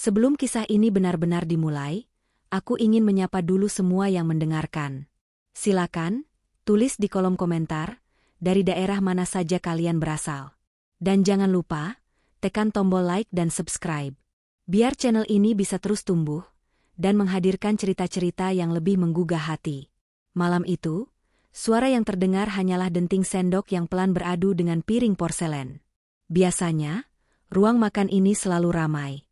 Sebelum kisah ini benar-benar dimulai, aku ingin menyapa dulu semua yang mendengarkan. Silakan, tulis di kolom komentar, dari daerah mana saja kalian berasal. Dan jangan lupa, tekan tombol like dan subscribe. Biar channel ini bisa terus tumbuh, dan menghadirkan cerita-cerita yang lebih menggugah hati. Malam itu, suara yang terdengar hanyalah denting sendok yang pelan beradu dengan piring porselen. Biasanya, ruang makan ini selalu ramai.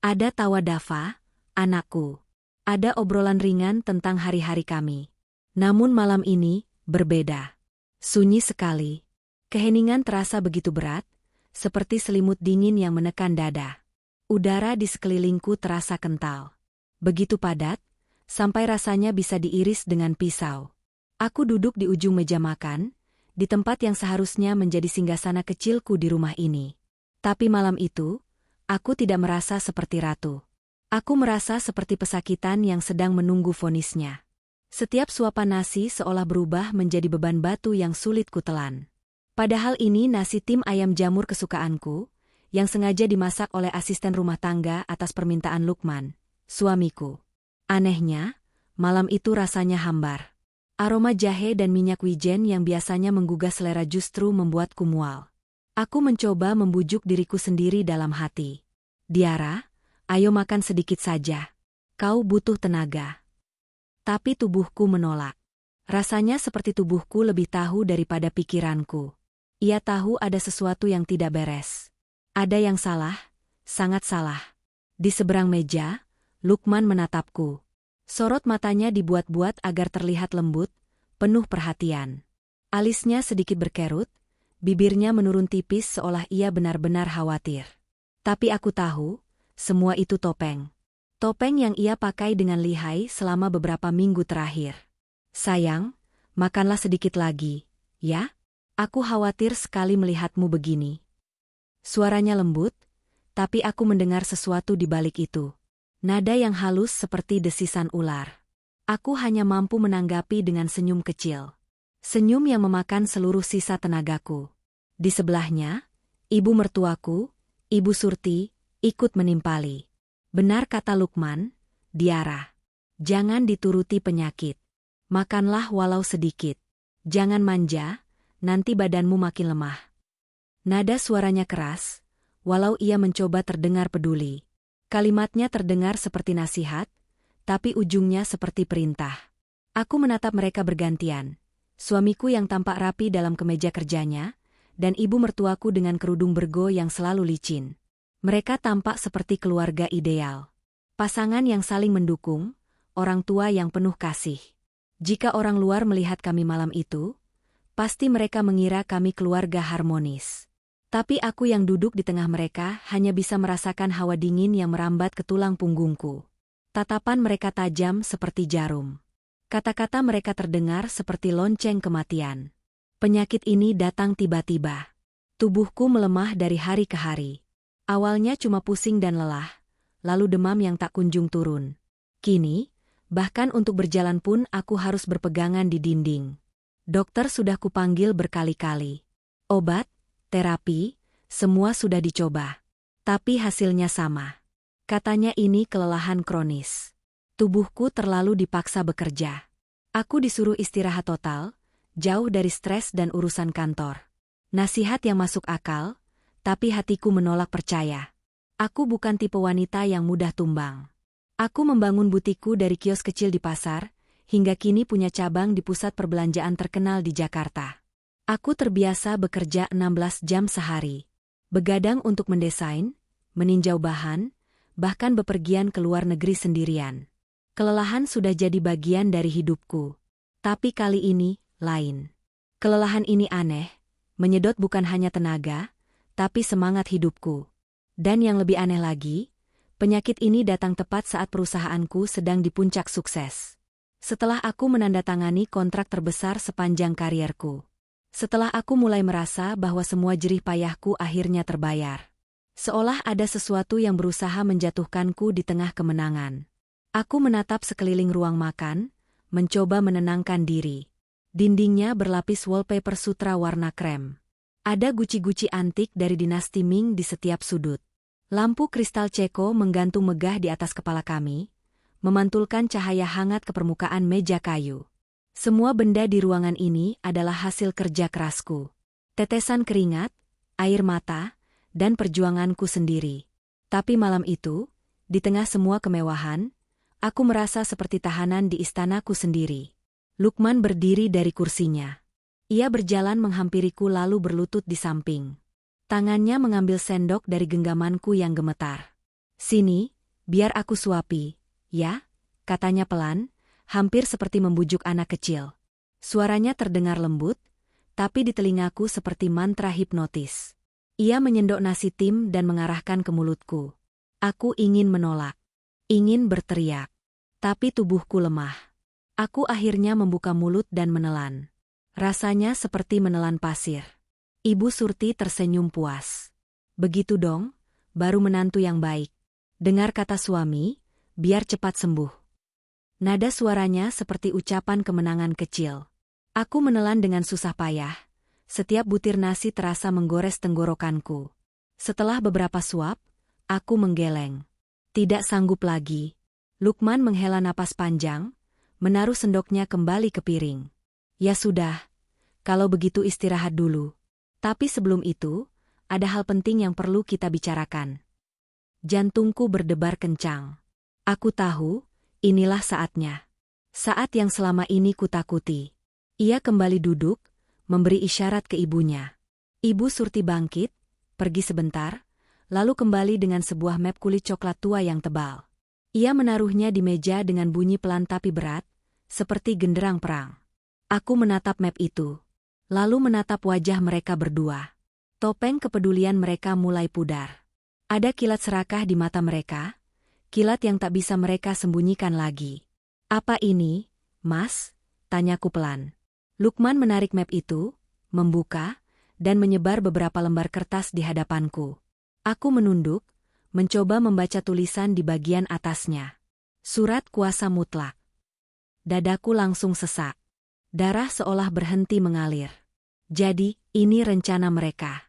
Ada tawa Dava, anakku. Ada obrolan ringan tentang hari-hari kami. Namun malam ini, berbeda. Sunyi sekali. Keheningan terasa begitu berat, seperti selimut dingin yang menekan dada. Udara di sekelilingku terasa kental. Begitu padat, sampai rasanya bisa diiris dengan pisau. Aku duduk di ujung meja makan, di tempat yang seharusnya menjadi singgasana kecilku di rumah ini. Tapi malam itu, aku tidak merasa seperti ratu. Aku merasa seperti pesakitan yang sedang menunggu vonisnya. Setiap suapan nasi seolah berubah menjadi beban batu yang sulit kutelan. Padahal ini nasi tim ayam jamur kesukaanku, yang sengaja dimasak oleh asisten rumah tangga atas permintaan Lukman, suamiku. Anehnya, malam itu rasanya hambar. Aroma jahe dan minyak wijen yang biasanya menggugah selera justru membuatku mual. Aku mencoba membujuk diriku sendiri dalam hati. Diara, ayo makan sedikit saja. Kau butuh tenaga. Tapi tubuhku menolak. Rasanya seperti tubuhku lebih tahu daripada pikiranku. Ia tahu ada sesuatu yang tidak beres. Ada yang salah, sangat salah. Di seberang meja, Lukman menatapku. Sorot matanya dibuat-buat agar terlihat lembut, penuh perhatian. Alisnya sedikit berkerut, bibirnya menurun tipis seolah ia benar-benar khawatir. Tapi aku tahu, semua itu topeng. Topeng yang ia pakai dengan lihai selama beberapa minggu terakhir. Sayang, makanlah sedikit lagi, ya? Aku khawatir sekali melihatmu begini. Suaranya lembut, tapi aku mendengar sesuatu di balik itu. Nada yang halus seperti desisan ular. Aku hanya mampu menanggapi dengan senyum kecil. Senyum yang memakan seluruh sisa tenagaku. Di sebelahnya, ibu mertuaku, Ibu Surti, ikut menimpali. Benar kata Lukman, Diara. Jangan dituruti penyakit. Makanlah walau sedikit. Jangan manja, nanti badanmu makin lemah. Nada suaranya keras, walau ia mencoba terdengar peduli. Kalimatnya terdengar seperti nasihat, tapi ujungnya seperti perintah. Aku menatap mereka bergantian. Suamiku yang tampak rapi dalam kemeja kerjanya, dan ibu mertuaku dengan kerudung bergo yang selalu licin. Mereka tampak seperti keluarga ideal. Pasangan yang saling mendukung, orang tua yang penuh kasih. Jika orang luar melihat kami malam itu, pasti mereka mengira kami keluarga harmonis. Tapi aku yang duduk di tengah mereka hanya bisa merasakan hawa dingin yang merambat ke tulang punggungku. Tatapan mereka tajam seperti jarum. Kata-kata mereka terdengar seperti lonceng kematian. Penyakit ini datang tiba-tiba. Tubuhku melemah dari hari ke hari. Awalnya cuma pusing dan lelah, lalu demam yang tak kunjung turun. Kini, bahkan untuk berjalan pun aku harus berpegangan di dinding. Dokter sudah kupanggil berkali-kali. Obat, terapi, semua sudah dicoba. Tapi hasilnya sama. Katanya ini kelelahan kronis. Tubuhku terlalu dipaksa bekerja. Aku disuruh istirahat total, jauh dari stres dan urusan kantor. Nasihat yang masuk akal, tapi hatiku menolak percaya. Aku bukan tipe wanita yang mudah tumbang. Aku membangun butikku dari kios kecil di pasar, hingga kini punya cabang di pusat perbelanjaan terkenal di Jakarta. Aku terbiasa bekerja 16 jam sehari. Begadang untuk mendesain, meninjau bahan, bahkan bepergian ke luar negeri sendirian. Kelelahan sudah jadi bagian dari hidupku. Tapi kali ini, lain. Kelelahan ini aneh, menyedot bukan hanya tenaga, tapi semangat hidupku. Dan yang lebih aneh lagi, penyakit ini datang tepat saat perusahaanku sedang di puncak sukses. Setelah aku menandatangani kontrak terbesar sepanjang karierku. Setelah aku mulai merasa bahwa semua jerih payahku akhirnya terbayar. Seolah ada sesuatu yang berusaha menjatuhkanku di tengah kemenangan. Aku menatap sekeliling ruang makan, mencoba menenangkan diri. Dindingnya berlapis wallpaper sutra warna krem. Ada guci-guci antik dari dinasti Ming di setiap sudut. Lampu kristal Ceko menggantung megah di atas kepala kami, memantulkan cahaya hangat ke permukaan meja kayu. Semua benda di ruangan ini adalah hasil kerja kerasku. Tetesan keringat, air mata, dan perjuanganku sendiri. Tapi malam itu, di tengah semua kemewahan, aku merasa seperti tahanan di istanaku sendiri. Lukman berdiri dari kursinya. Ia berjalan menghampiriku lalu berlutut di samping. Tangannya mengambil sendok dari genggamanku yang gemetar. "Sini, biar aku suapi, ya?" katanya pelan, hampir seperti membujuk anak kecil. Suaranya terdengar lembut, tapi di telingaku seperti mantra hipnotis. Ia menyendok nasi tim dan mengarahkan ke mulutku. Aku ingin menolak, ingin berteriak, tapi tubuhku lemah. Aku akhirnya membuka mulut dan menelan. Rasanya seperti menelan pasir. Ibu Surti tersenyum puas. "Begitu dong, baru menantu yang baik. Dengar kata suami, biar cepat sembuh." Nada suaranya seperti ucapan kemenangan kecil. Aku menelan dengan susah payah. Setiap butir nasi terasa menggores tenggorokanku. Setelah beberapa suap, aku menggeleng. Tidak sanggup lagi. Lukman menghela napas panjang, menaruh sendoknya kembali ke piring. "Ya sudah, kalau begitu istirahat dulu. Tapi sebelum itu, ada hal penting yang perlu kita bicarakan." Jantungku berdebar kencang. Aku tahu, inilah saatnya. Saat yang selama ini kutakuti. Ia kembali duduk, memberi isyarat ke ibunya. Ibu Surti bangkit, pergi sebentar, lalu kembali dengan sebuah map kulit coklat tua yang tebal. Ia menaruhnya di meja dengan bunyi pelan tapi berat, seperti genderang perang. Aku menatap map itu, lalu menatap wajah mereka berdua. Topeng kepedulian mereka mulai pudar. Ada kilat serakah di mata mereka, kilat yang tak bisa mereka sembunyikan lagi. "Apa ini, Mas?" tanyaku pelan. Lukman menarik map itu, membuka, dan menyebar beberapa lembar kertas di hadapanku. Aku menunduk, mencoba membaca tulisan di bagian atasnya. Surat kuasa mutlak. Dadaku langsung sesak. Darah seolah berhenti mengalir. Jadi, ini rencana mereka.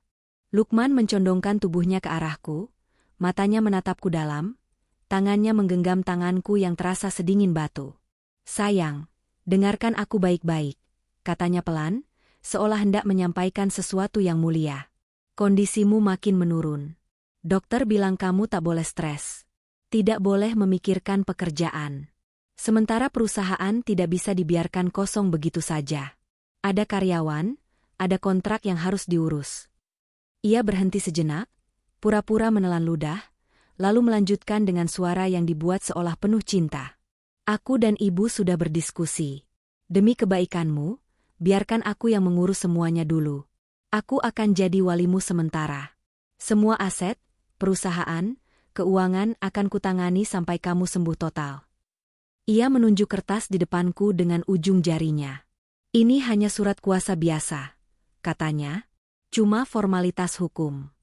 Lukman mencondongkan tubuhnya ke arahku, matanya menatapku dalam, tangannya menggenggam tanganku yang terasa sedingin batu. "Sayang, dengarkan aku baik-baik," katanya pelan, seolah hendak menyampaikan sesuatu yang mulia. "Kondisimu makin menurun. Dokter bilang kamu tak boleh stres. Tidak boleh memikirkan pekerjaan. Sementara perusahaan tidak bisa dibiarkan kosong begitu saja. Ada karyawan, ada kontrak yang harus diurus." Ia berhenti sejenak, pura-pura menelan ludah, lalu melanjutkan dengan suara yang dibuat seolah penuh cinta. "Aku dan ibu sudah berdiskusi. Demi kebaikanmu, biarkan aku yang mengurus semuanya dulu. Aku akan jadi walimu sementara. Semua aset, perusahaan, keuangan akan kutangani sampai kamu sembuh total." Ia menunjuk kertas di depanku dengan ujung jarinya. "Ini hanya surat kuasa biasa," katanya. "Cuma formalitas hukum.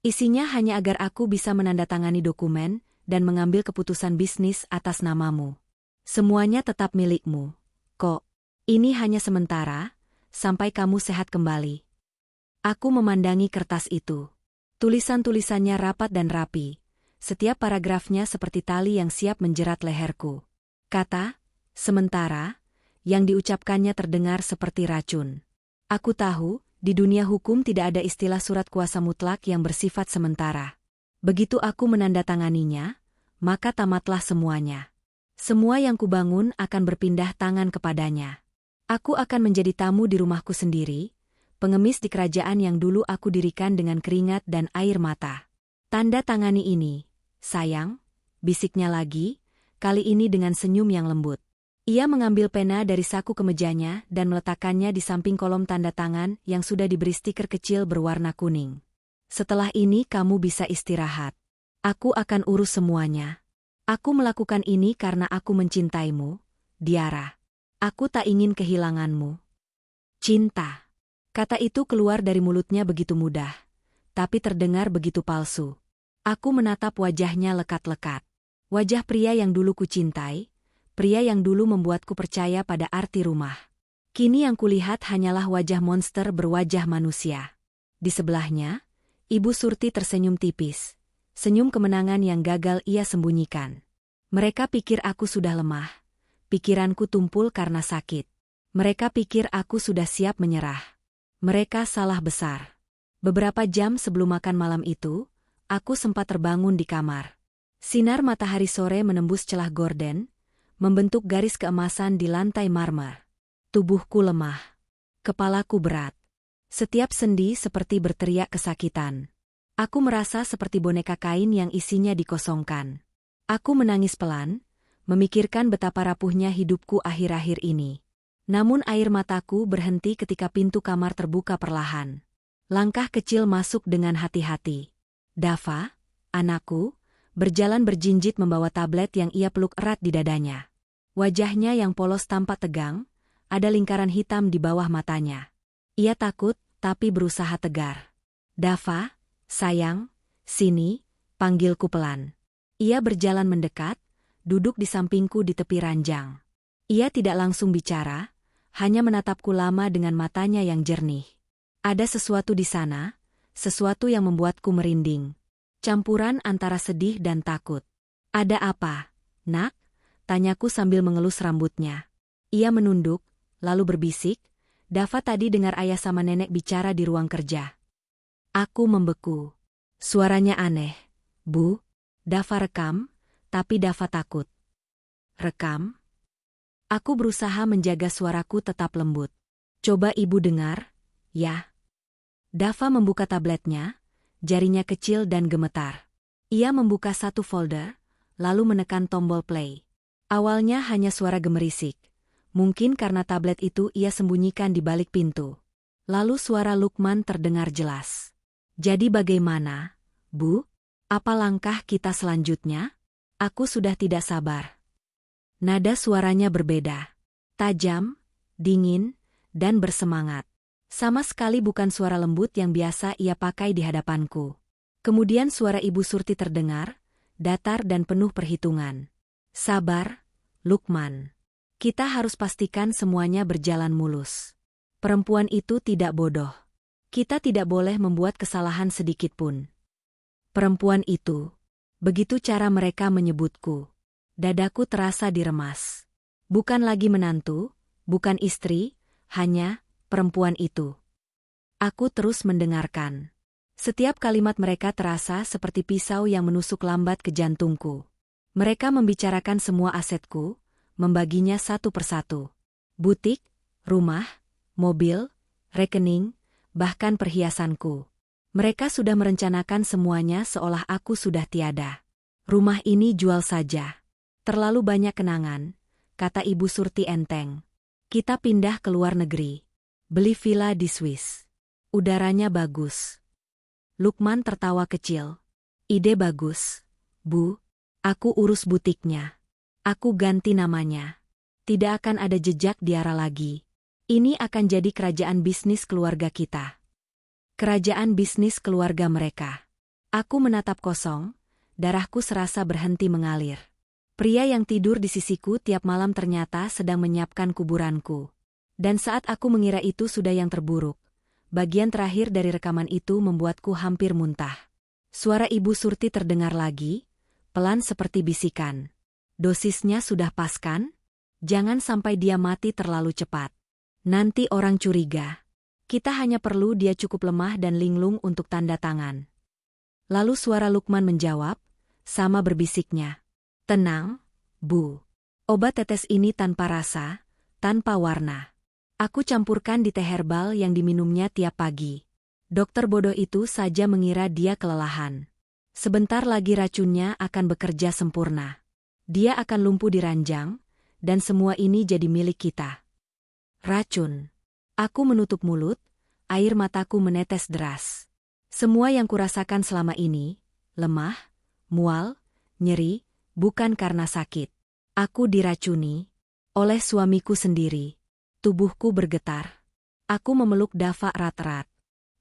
Isinya hanya agar aku bisa menandatangani dokumen dan mengambil keputusan bisnis atas namamu. Semuanya tetap milikmu, kok. Ini hanya sementara, sampai kamu sehat kembali." Aku memandangi kertas itu. Tulisan-tulisannya rapat dan rapi. Setiap paragrafnya seperti tali yang siap menjerat leherku. Kata, "sementara," yang diucapkannya terdengar seperti racun. Aku tahu, di dunia hukum tidak ada istilah surat kuasa mutlak yang bersifat sementara. Begitu aku menandatanganinya, maka tamatlah semuanya. Semua yang kubangun akan berpindah tangan kepadanya. Aku akan menjadi tamu di rumahku sendiri, pengemis di kerajaan yang dulu aku dirikan dengan keringat dan air mata. "Tanda tangani ini, sayang," bisiknya lagi, kali ini dengan senyum yang lembut. Ia mengambil pena dari saku kemejanya dan meletakkannya di samping kolom tanda tangan yang sudah diberi stiker kecil berwarna kuning. "Setelah ini kamu bisa istirahat. Aku akan urus semuanya. Aku melakukan ini karena aku mencintaimu, Diara. Aku tak ingin kehilanganmu." "Cinta." Kata itu keluar dari mulutnya begitu mudah, tapi terdengar begitu palsu. Aku menatap wajahnya lekat-lekat. Wajah pria yang dulu kucintai, pria yang dulu membuatku percaya pada arti rumah. Kini yang kulihat hanyalah wajah monster berwajah manusia. Di sebelahnya, Ibu Surti tersenyum tipis. Senyum kemenangan yang gagal ia sembunyikan. Mereka pikir aku sudah lemah. Pikiranku tumpul karena sakit. Mereka pikir aku sudah siap menyerah. Mereka salah besar. Beberapa jam sebelum makan malam itu, aku sempat terbangun di kamar. Sinar matahari sore menembus celah gorden, membentuk garis keemasan di lantai marmer. Tubuhku lemah. Kepalaku berat. Setiap sendi seperti berteriak kesakitan. Aku merasa seperti boneka kain yang isinya dikosongkan. Aku menangis pelan, memikirkan betapa rapuhnya hidupku akhir-akhir ini. Namun air mataku berhenti ketika pintu kamar terbuka perlahan. Langkah kecil masuk dengan hati-hati. Dava, anakku, berjalan berjinjit membawa tablet yang ia peluk erat di dadanya. Wajahnya yang polos tampak tegang, ada lingkaran hitam di bawah matanya. Ia takut, tapi berusaha tegar. Dava, sayang, sini, panggilku pelan. Ia berjalan mendekat, duduk di sampingku di tepi ranjang. Ia tidak langsung bicara, hanya menatapku lama dengan matanya yang jernih. Ada sesuatu di sana, sesuatu yang membuatku merinding. Campuran antara sedih dan takut. Ada apa, nak? Tanyaku sambil mengelus rambutnya. Ia menunduk, lalu berbisik, Dava tadi dengar ayah sama nenek bicara di ruang kerja. Aku membeku. Suaranya aneh. Bu, Dava rekam, tapi Dava takut. Rekam? Aku berusaha menjaga suaraku tetap lembut. Coba ibu dengar, ya. Dava membuka tabletnya, jarinya kecil dan gemetar. Ia membuka satu folder, lalu menekan tombol play. Awalnya hanya suara gemerisik. Mungkin karena tablet itu ia sembunyikan di balik pintu. Lalu suara Lukman terdengar jelas. Jadi bagaimana, Bu? Apa langkah kita selanjutnya? Aku sudah tidak sabar. Nada suaranya berbeda. Tajam, dingin, dan bersemangat. Sama sekali bukan suara lembut yang biasa ia pakai di hadapanku. Kemudian suara Ibu Surti terdengar, datar dan penuh perhitungan. Sabar, Lukman. Kita harus pastikan semuanya berjalan mulus. Perempuan itu tidak bodoh. Kita tidak boleh membuat kesalahan sedikit pun. Perempuan itu. Begitu cara mereka menyebutku. Dadaku terasa diremas. Bukan lagi menantu, bukan istri, hanya perempuan itu. Aku terus mendengarkan. Setiap kalimat mereka terasa seperti pisau yang menusuk lambat ke jantungku. Mereka membicarakan semua asetku, membaginya satu persatu. Butik, rumah, mobil, rekening, bahkan perhiasanku. Mereka sudah merencanakan semuanya seolah aku sudah tiada. Rumah ini jual saja. Terlalu banyak kenangan, kata Ibu Surti enteng. Kita pindah ke luar negeri. Beli villa di Swiss. Udaranya bagus. Lukman tertawa kecil. Ide bagus, Bu. Aku urus butiknya. Aku ganti namanya. Tidak akan ada jejak Diara lagi. Ini akan jadi kerajaan bisnis keluarga kita. Kerajaan bisnis keluarga mereka. Aku menatap kosong, darahku serasa berhenti mengalir. Pria yang tidur di sisiku tiap malam ternyata sedang menyiapkan kuburanku. Dan saat aku mengira itu sudah yang terburuk, bagian terakhir dari rekaman itu membuatku hampir muntah. Suara Ibu Surti terdengar lagi, pelan seperti bisikan. Dosisnya sudah pas kan? Jangan sampai dia mati terlalu cepat. Nanti orang curiga. Kita hanya perlu dia cukup lemah dan linglung untuk tanda tangan. Lalu suara Lukman menjawab, sama berbisiknya. Tenang, Bu. Obat tetes ini tanpa rasa, tanpa warna. Aku campurkan di teh herbal yang diminumnya tiap pagi. Dokter bodoh itu saja mengira dia kelelahan. Sebentar lagi racunnya akan bekerja sempurna. Dia akan lumpuh di ranjang, dan semua ini jadi milik kita. Racun. Aku menutup mulut, air mataku menetes deras. Semua yang kurasakan selama ini, lemah, mual, nyeri, bukan karena sakit. Aku diracuni oleh suamiku sendiri. Tubuhku bergetar. Aku memeluk Dava erat-erat.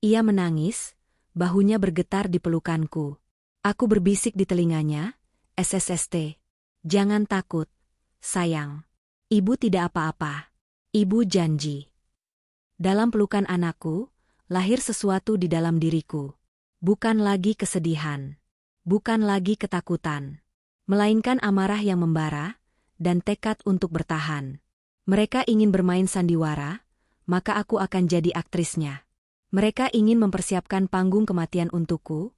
Ia menangis, bahunya bergetar di pelukanku. Aku berbisik di telinganya, SSST. Jangan takut, sayang. Ibu tidak apa-apa. Ibu janji. Dalam pelukan anakku, lahir sesuatu di dalam diriku. Bukan lagi kesedihan. Bukan lagi ketakutan, melainkan amarah yang membara, dan tekad untuk bertahan. Mereka ingin bermain sandiwara, maka aku akan jadi aktrisnya. Mereka ingin mempersiapkan panggung kematian untukku,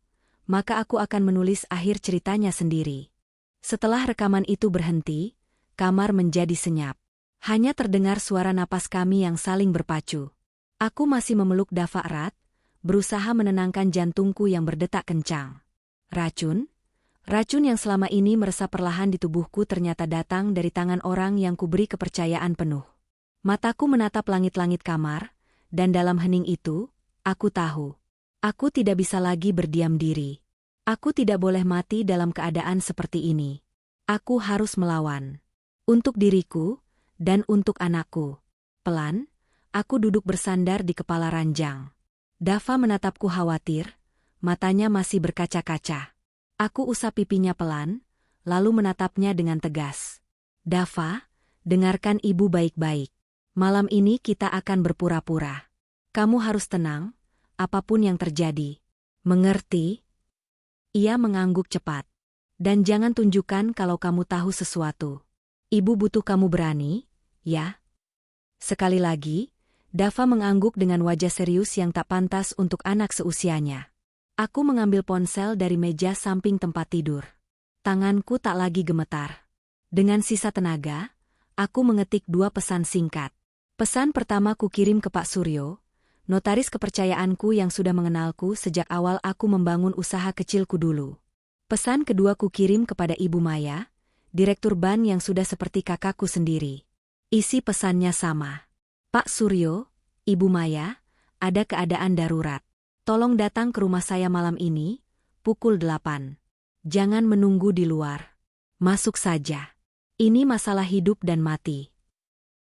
maka aku akan menulis akhir ceritanya sendiri. Setelah rekaman itu berhenti, kamar menjadi senyap. Hanya terdengar suara napas kami yang saling berpacu. Aku masih memeluk Dava erat, berusaha menenangkan jantungku yang berdetak kencang. Racun? Racun yang selama ini meresap perlahan di tubuhku ternyata datang dari tangan orang yang kuberi kepercayaan penuh. Mataku menatap langit-langit kamar, dan dalam hening itu, aku tahu. Aku tidak bisa lagi berdiam diri. Aku tidak boleh mati dalam keadaan seperti ini. Aku harus melawan. Untuk diriku, dan untuk anakku. Pelan, aku duduk bersandar di kepala ranjang. Dava menatapku khawatir, matanya masih berkaca-kaca. Aku usap pipinya pelan, lalu menatapnya dengan tegas. Dava, dengarkan ibu baik-baik. Malam ini kita akan berpura-pura. Kamu harus tenang, apapun yang terjadi. Mengerti? Ia mengangguk cepat. Dan jangan tunjukkan kalau kamu tahu sesuatu. Ibu butuh kamu berani, ya? Sekali lagi, Dava mengangguk dengan wajah serius yang tak pantas untuk anak seusianya. Aku mengambil ponsel dari meja samping tempat tidur. Tanganku tak lagi gemetar. Dengan sisa tenaga, aku mengetik 2 pesan singkat. Pesan pertama kukirim ke Pak Suryo, notaris kepercayaanku yang sudah mengenalku sejak awal aku membangun usaha kecilku dulu. Pesan kedua kukirim kepada Ibu Maya, direktur bank yang sudah seperti kakakku sendiri. Isi pesannya sama. Pak Suryo, Ibu Maya, ada keadaan darurat. Tolong datang ke rumah saya malam ini, pukul 8. Jangan menunggu di luar. Masuk saja. Ini masalah hidup dan mati.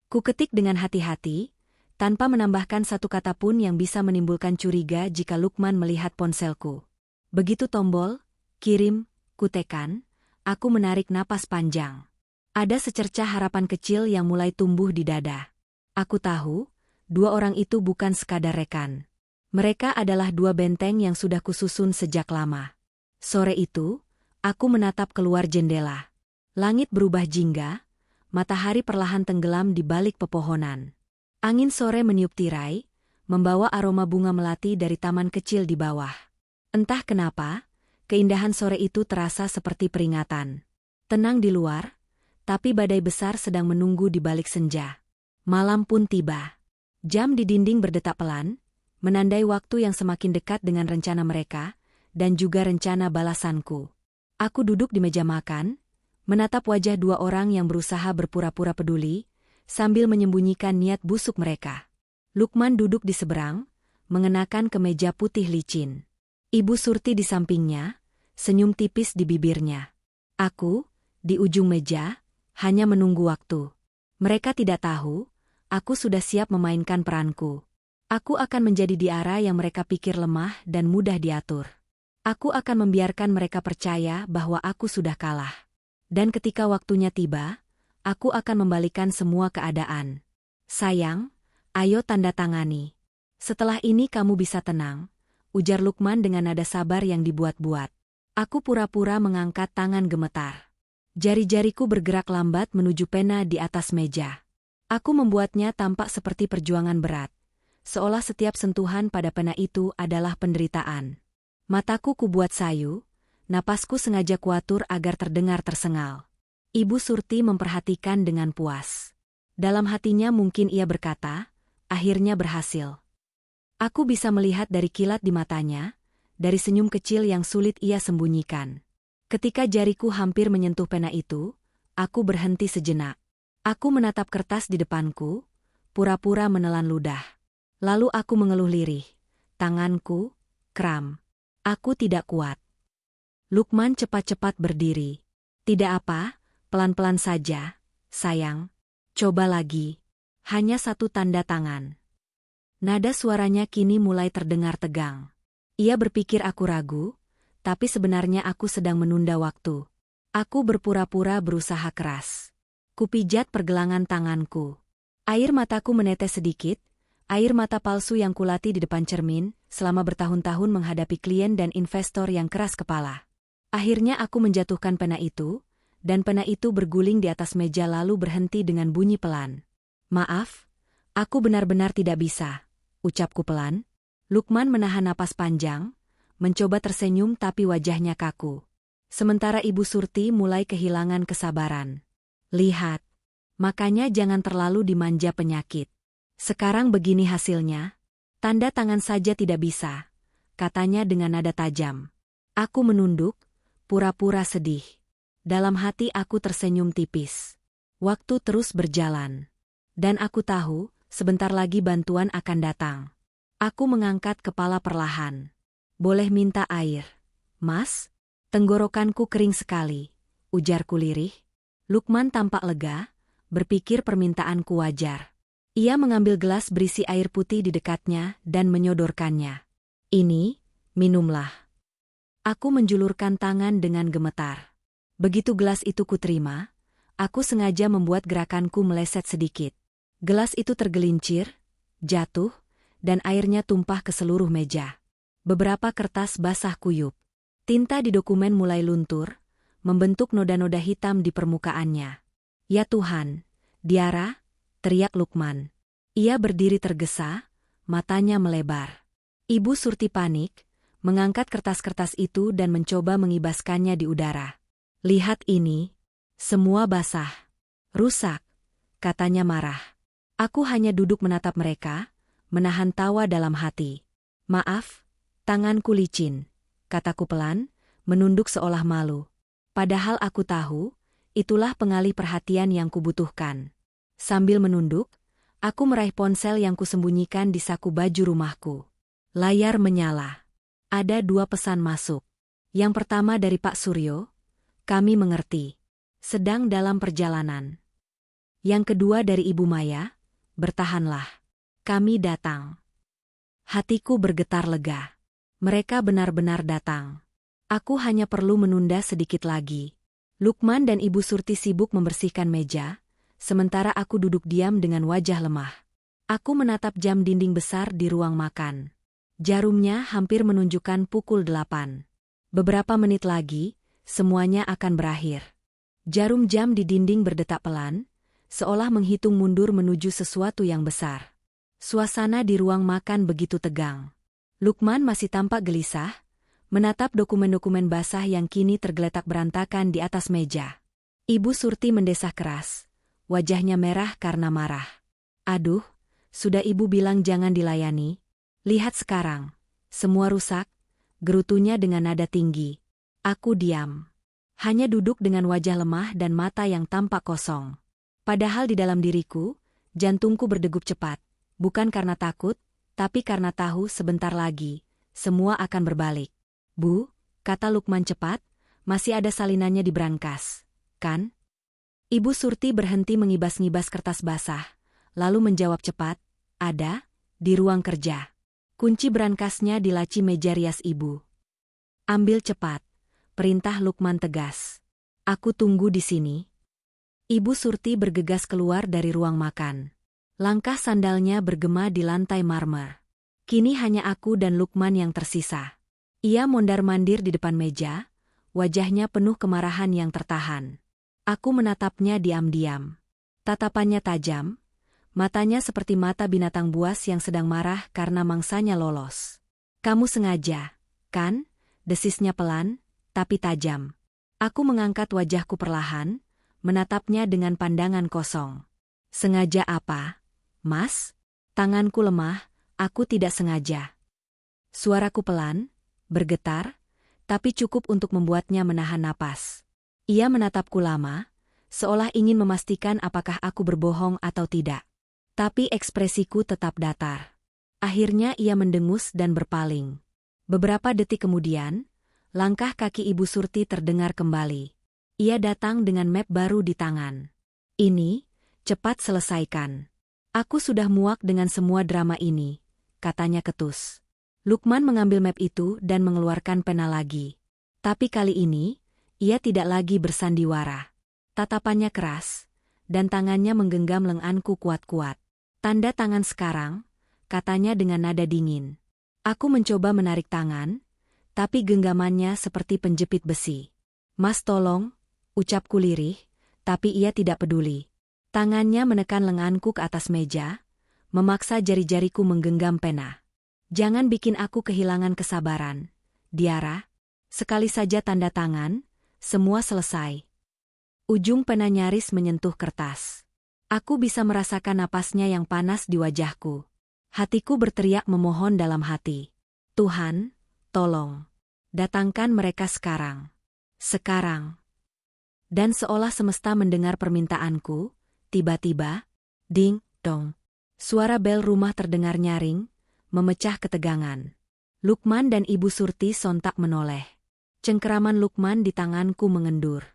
Kuketik dengan hati-hati, tanpa menambahkan satu kata pun yang bisa menimbulkan curiga jika Lukman melihat ponselku. Begitu tombol, kirim, kutekan, aku menarik napas panjang. Ada secercah harapan kecil yang mulai tumbuh di dada. Aku tahu, 2 orang itu bukan sekadar rekan. Mereka adalah 2 benteng yang sudah kususun sejak lama. Sore itu, aku menatap keluar jendela. Langit berubah jingga, matahari perlahan tenggelam di balik pepohonan. Angin sore meniup tirai, membawa aroma bunga melati dari taman kecil di bawah. Entah kenapa, keindahan sore itu terasa seperti peringatan. Tenang di luar, tapi badai besar sedang menunggu di balik senja. Malam pun tiba. Jam di dinding berdetak pelan, menandai waktu yang semakin dekat dengan rencana mereka, dan juga rencana balasanku. Aku duduk di meja makan, menatap wajah 2 orang yang berusaha berpura-pura peduli, sambil menyembunyikan niat busuk mereka. Lukman duduk di seberang, mengenakan kemeja putih licin. Ibu Surti di sampingnya, senyum tipis di bibirnya. Aku, di ujung meja, hanya menunggu waktu. Mereka tidak tahu, aku sudah siap memainkan peranku. Aku akan menjadi Diara yang mereka pikir lemah dan mudah diatur. Aku akan membiarkan mereka percaya bahwa aku sudah kalah. Dan ketika waktunya tiba, aku akan membalikan semua keadaan. Sayang, ayo tanda tangani. Setelah ini kamu bisa tenang, ujar Lukman dengan nada sabar yang dibuat-buat. Aku pura-pura mengangkat tangan gemetar. Jari-jariku bergerak lambat menuju pena di atas meja. Aku membuatnya tampak seperti perjuangan berat. Seolah setiap sentuhan pada pena itu adalah penderitaan. Mataku kubuat sayu, napasku sengaja kuatur agar terdengar tersengal. Ibu Surti memperhatikan dengan puas. Dalam hatinya mungkin ia berkata, akhirnya berhasil. Aku bisa melihat dari kilat di matanya, dari senyum kecil yang sulit ia sembunyikan. Ketika jariku hampir menyentuh pena itu, aku berhenti sejenak. Aku menatap kertas di depanku, pura-pura menelan ludah. Lalu aku mengeluh lirih. Tanganku kram. Aku tidak kuat. Lukman cepat-cepat berdiri. Tidak apa, pelan-pelan saja, sayang. Coba lagi. Hanya 1 tanda tangan. Nada suaranya kini mulai terdengar tegang. Ia berpikir aku ragu, tapi sebenarnya aku sedang menunda waktu. Aku berpura-pura berusaha keras. Kupijat pergelangan tanganku. Air mataku menetes sedikit, air mata palsu yang kulatih di depan cermin, selama bertahun-tahun menghadapi klien dan investor yang keras kepala. Akhirnya aku menjatuhkan pena itu, dan pena itu berguling di atas meja lalu berhenti dengan bunyi pelan. Maaf, aku benar-benar tidak bisa, ucapku pelan. Lukman menahan napas panjang, mencoba tersenyum tapi wajahnya kaku. Sementara Ibu Surti mulai kehilangan kesabaran. Lihat, makanya jangan terlalu dimanja penyakit. Sekarang begini hasilnya. Tanda tangan saja tidak bisa, katanya dengan nada tajam. Aku menunduk, pura-pura sedih. Dalam hati aku tersenyum tipis. Waktu terus berjalan. Dan aku tahu, sebentar lagi bantuan akan datang. Aku mengangkat kepala perlahan. Boleh minta air, Mas? Tenggorokanku kering sekali, ujarku lirih. Lukman tampak lega, berpikir permintaanku wajar. Ia mengambil gelas berisi air putih di dekatnya dan menyodorkannya. Ini, minumlah. Aku menjulurkan tangan dengan gemetar. Begitu gelas itu kuterima, aku sengaja membuat gerakanku meleset sedikit. Gelas itu tergelincir, jatuh, dan airnya tumpah ke seluruh meja. Beberapa kertas basah kuyup. Tinta di dokumen mulai luntur, membentuk noda-noda hitam di permukaannya. Ya Tuhan, Diara, teriak Lukman. Ia berdiri tergesa, matanya melebar. Ibu Surti panik, mengangkat kertas-kertas itu dan mencoba mengibaskannya di udara. Lihat ini, semua basah. Rusak, katanya marah. Aku hanya duduk menatap mereka, menahan tawa dalam hati. Maaf, tanganku licin, kataku pelan, menunduk seolah malu. Padahal aku tahu, itulah pengalih perhatian yang kubutuhkan. Sambil menunduk, aku meraih ponsel yang kusembunyikan di saku baju rumahku. Layar menyala. Ada 2 pesan masuk. Yang pertama dari Pak Suryo, kami mengerti. Sedang dalam perjalanan. Yang kedua dari Ibu Maya, bertahanlah. Kami datang. Hatiku bergetar lega. Mereka benar-benar datang. Aku hanya perlu menunda sedikit lagi. Lukman dan Ibu Surti sibuk membersihkan meja, sementara aku duduk diam dengan wajah lemah. Aku menatap jam dinding besar di ruang makan. Jarumnya hampir menunjukkan pukul 8. Beberapa menit lagi, semuanya akan berakhir. Jarum jam di dinding berdetak pelan, seolah menghitung mundur menuju sesuatu yang besar. Suasana di ruang makan begitu tegang. Lukman masih tampak gelisah, menatap dokumen-dokumen basah yang kini tergeletak berantakan di atas meja. Ibu Surti mendesah keras. Wajahnya merah karena marah. Aduh, sudah ibu bilang jangan dilayani. Lihat sekarang, semua rusak, gerutunya dengan nada tinggi. Aku diam. Hanya duduk dengan wajah lemah dan mata yang tampak kosong. Padahal di dalam diriku, jantungku berdegup cepat. Bukan karena takut, tapi karena tahu sebentar lagi, semua akan berbalik. Bu, kata Lukman cepat, masih ada salinannya di brankas, kan? Ibu Surti berhenti mengibas-ngibas kertas basah, lalu menjawab cepat, ada, di ruang kerja. Kunci brankasnya di laci meja rias ibu. Ambil cepat, perintah Lukman tegas. Aku tunggu di sini. Ibu Surti bergegas keluar dari ruang makan. Langkah sandalnya bergema di lantai marmer. Kini hanya aku dan Lukman yang tersisa. Ia mondar-mandir di depan meja, wajahnya penuh kemarahan yang tertahan. Aku menatapnya diam-diam. Tatapannya tajam, matanya seperti mata binatang buas yang sedang marah karena mangsanya lolos. Kamu sengaja, kan? Desisnya pelan, tapi tajam. Aku mengangkat wajahku perlahan, menatapnya dengan pandangan kosong. Sengaja apa, Mas? Tanganku lemah, aku tidak sengaja. Suaraku pelan, bergetar, tapi cukup untuk membuatnya menahan napas. Ia menatapku lama, seolah ingin memastikan apakah aku berbohong atau tidak. Tapi ekspresiku tetap datar. Akhirnya ia mendengus dan berpaling. Beberapa detik kemudian, langkah kaki Ibu Surti terdengar kembali. Ia datang dengan map baru di tangan. Ini, cepat selesaikan. Aku sudah muak dengan semua drama ini, katanya ketus. Lukman mengambil map itu dan mengeluarkan pena lagi. Tapi kali ini, ia tidak lagi bersandiwara. Tatapannya keras, dan tangannya menggenggam lenganku kuat-kuat. Tanda tangan sekarang, katanya dengan nada dingin. Aku mencoba menarik tangan, tapi genggamannya seperti penjepit besi. "Mas tolong," ucapku lirih, tapi ia tidak peduli. Tangannya menekan lenganku ke atas meja, memaksa jari-jariku menggenggam pena. "Jangan bikin aku kehilangan kesabaran, Diara. Sekali saja tanda tangan, semua selesai." Ujung pena nyaris menyentuh kertas. Aku bisa merasakan napasnya yang panas di wajahku. Hatiku berteriak memohon dalam hati. "Tuhan, tolong. Datangkan mereka sekarang. Sekarang." Dan seolah semesta mendengar permintaanku, tiba-tiba, ding, dong. Suara bel rumah terdengar nyaring, memecah ketegangan. Lukman dan Ibu Surti sontak menoleh. Cengkeraman Lukman di tanganku mengendur.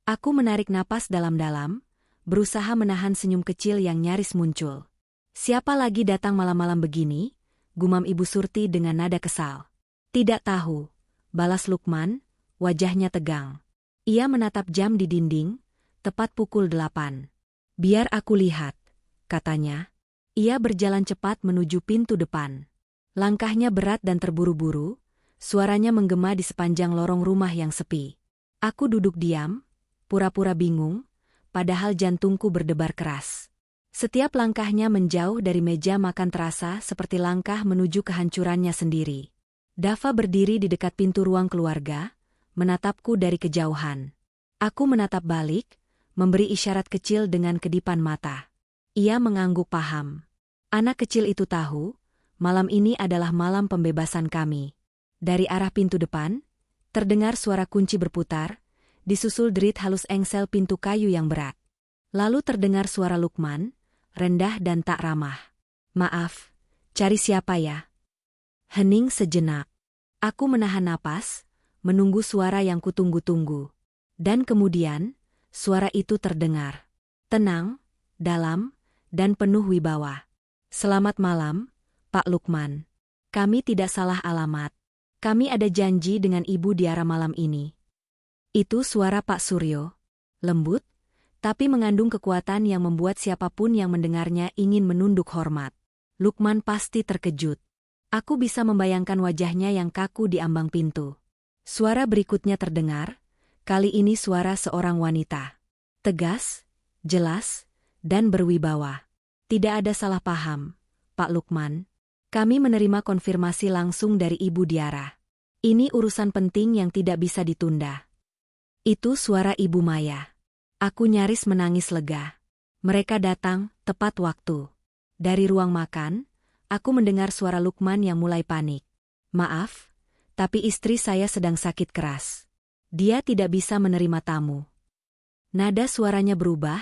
Aku menarik napas dalam-dalam, berusaha menahan senyum kecil yang nyaris muncul. "Siapa lagi datang malam-malam begini?" gumam Ibu Surti dengan nada kesal. "Tidak tahu," balas Lukman, wajahnya tegang. Ia menatap jam di dinding, tepat pukul 8. "Biar aku lihat," katanya. Ia berjalan cepat menuju pintu depan. Langkahnya berat dan terburu-buru, suaranya menggema di sepanjang lorong rumah yang sepi. Aku duduk diam, pura-pura bingung, padahal jantungku berdebar keras. Setiap langkahnya menjauh dari meja makan terasa seperti langkah menuju kehancurannya sendiri. Dava berdiri di dekat pintu ruang keluarga, menatapku dari kejauhan. Aku menatap balik, memberi isyarat kecil dengan kedipan mata. Ia mengangguk paham. Anak kecil itu tahu, malam ini adalah malam pembebasan kami. Dari arah pintu depan, terdengar suara kunci berputar, disusul derit halus engsel pintu kayu yang berat. Lalu terdengar suara Lukman, rendah dan tak ramah. "Maaf, cari siapa ya?" Hening sejenak. Aku menahan napas, menunggu suara yang kutunggu-tunggu. Dan kemudian, suara itu terdengar. Tenang, dalam, dan penuh wibawa. "Selamat malam, Pak Lukman. Kami tidak salah alamat. Kami ada janji dengan Ibu Diara malam ini." Itu suara Pak Suryo. Lembut, tapi mengandung kekuatan yang membuat siapapun yang mendengarnya ingin menunduk hormat. Lukman pasti terkejut. Aku bisa membayangkan wajahnya yang kaku di ambang pintu. Suara berikutnya terdengar, kali ini suara seorang wanita. Tegas, jelas, dan berwibawa. "Tidak ada salah paham, Pak Lukman. Kami menerima konfirmasi langsung dari Ibu Diara. Ini urusan penting yang tidak bisa ditunda." Itu suara Ibu Maya. Aku nyaris menangis lega. Mereka datang tepat waktu. Dari ruang makan, aku mendengar suara Lukman yang mulai panik. "Maaf, tapi istri saya sedang sakit keras. Dia tidak bisa menerima tamu." Nada suaranya berubah,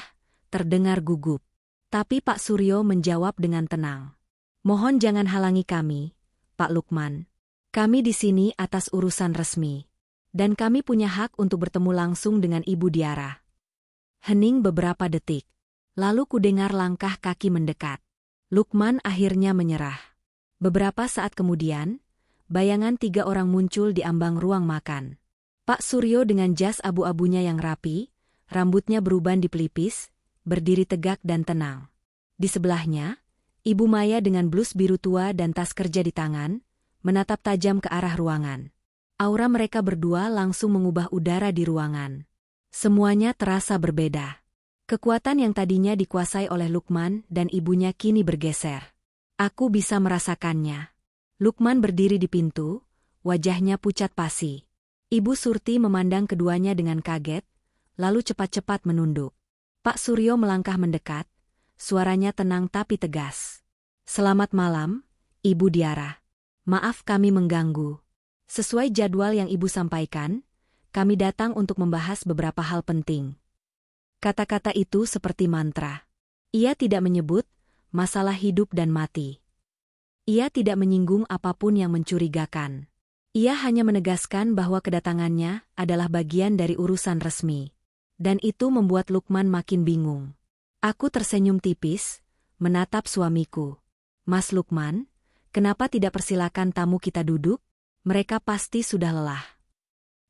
terdengar gugup. Tapi Pak Suryo menjawab dengan tenang. "Mohon jangan halangi kami, Pak Lukman. Kami di sini atas urusan resmi. Dan kami punya hak untuk bertemu langsung dengan Ibu Diara." Hening beberapa detik. Lalu kudengar langkah kaki mendekat. Lukman akhirnya menyerah. Beberapa saat kemudian, bayangan 3 orang muncul di ambang ruang makan. Pak Suryo dengan jas abu-abunya yang rapi, rambutnya beruban di pelipis, berdiri tegak dan tenang. Di sebelahnya, Ibu Maya dengan blus biru tua dan tas kerja di tangan, menatap tajam ke arah ruangan. Aura mereka berdua langsung mengubah udara di ruangan. Semuanya terasa berbeda. Kekuatan yang tadinya dikuasai oleh Lukman dan ibunya kini bergeser. Aku bisa merasakannya. Lukman berdiri di pintu, wajahnya pucat pasi. Ibu Surti memandang keduanya dengan kaget, lalu cepat-cepat menunduk. Pak Suryo melangkah mendekat, suaranya tenang tapi tegas. "Selamat malam, Ibu Diara. Maaf kami mengganggu. Sesuai jadwal yang Ibu sampaikan, kami datang untuk membahas beberapa hal penting." Kata-kata itu seperti mantra. Ia tidak menyebut masalah hidup dan mati. Ia tidak menyinggung apapun yang mencurigakan. Ia hanya menegaskan bahwa kedatangannya adalah bagian dari urusan resmi. Dan itu membuat Lukman makin bingung. Aku tersenyum tipis, menatap suamiku. "Mas Lukman, kenapa tidak persilakan tamu kita duduk? Mereka pasti sudah lelah."